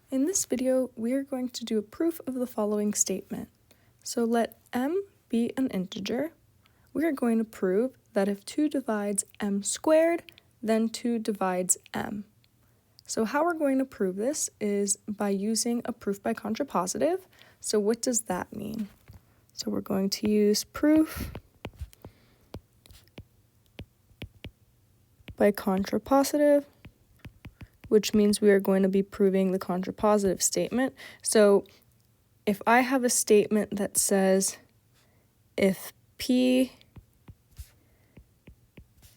In this video, we are going to do a proof of the following statement. So let m be an integer. We are going to prove that if 2 divides m squared, then 2 divides m. So how we're going to prove this is by using a proof by contrapositive. So what does that mean? So we're going to use proof by contrapositive, which means we are going to be proving the contrapositive statement. So if I have a statement that says if P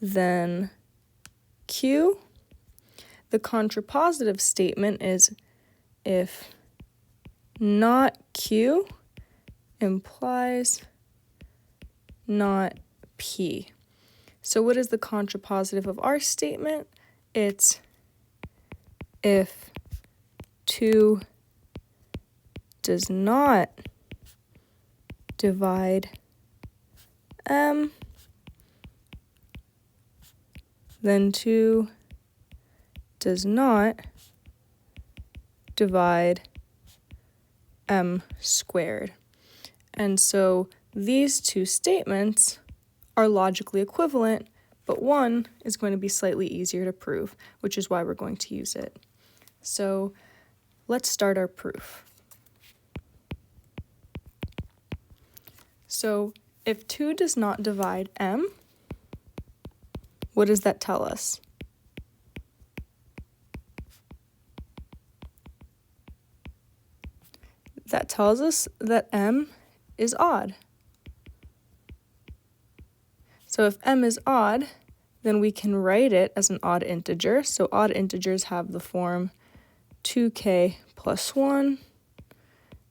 then Q, the contrapositive statement is if not Q implies not P. So what is the contrapositive of our statement? It's if 2 does not divide m, then 2 does not divide m squared. And so these two statements are logically equivalent, but one is going to be slightly easier to prove, which is why we're going to use it. So let's start our proof. So if 2 does not divide m, what does that tell us? That tells us that m is odd. So if m is odd, then we can write it as an odd integer. So odd integers have the form 2k plus 1,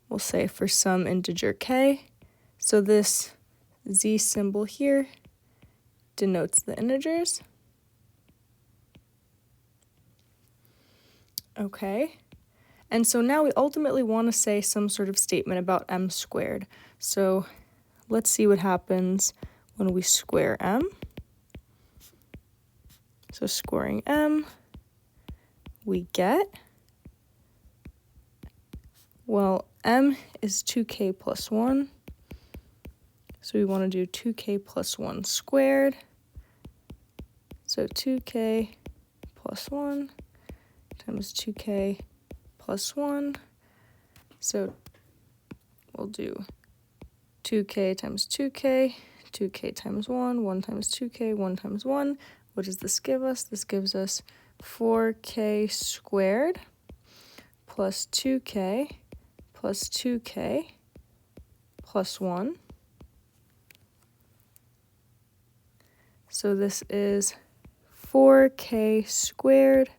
we'll say for some integer k. So this z symbol here denotes the integers. Okay, and so now we ultimately want to say some sort of statement about m squared. So let's see what happens when we square m. So squaring m, we get, well, m is 2k plus 1. So we want to do 2k plus 1 squared. So 2k plus 1 times 2k plus 1. So we'll do 2k times 2k, 2k times 1, 1 times 2k, 1 times 1. What does this give us? This gives us 4k squared plus 2k plus 2k plus 1. So this is 4k squared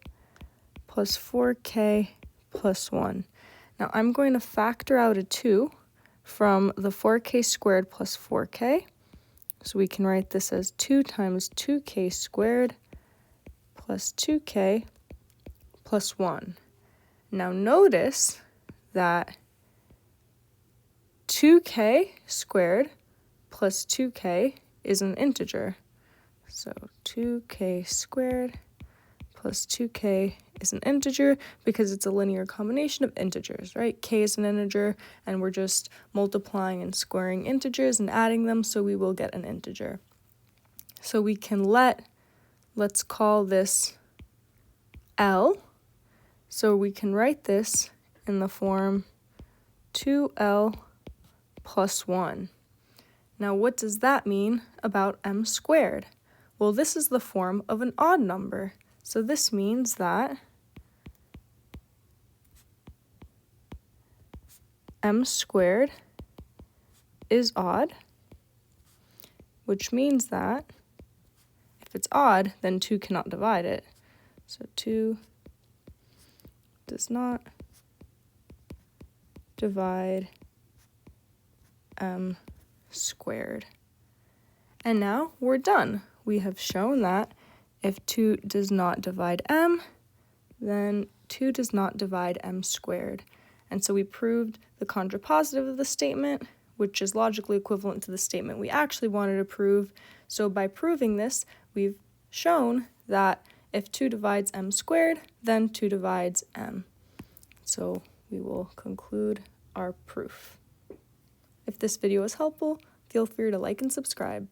plus 4k plus 1. Now I'm going to factor out a 2 from the 4k squared plus 4k. So we can write this as 2 times 2k squared plus 2k plus 1. Now notice that 2k squared plus 2k is an integer. So 2k squared plus 2k is an integer because it's a linear combination of integers, right? K is an integer, and we're just multiplying and squaring integers and adding them, so we will get an integer. So we can let's call this L. So we can write this in the form 2L plus 1. Now what does that mean about m squared? Well, this is the form of an odd number. So this means that m squared is odd, which means that if it's odd, then 2 cannot divide it. So 2 does not divide m squared. And now we're done. We have shown that if 2 does not divide m, then 2 does not divide m squared. And so we proved the contrapositive of the statement, which is logically equivalent to the statement we actually wanted to prove. So by proving this, we've shown that if 2 divides m squared, then 2 divides m. So we will conclude our proof. If this video was helpful, feel free to like and subscribe.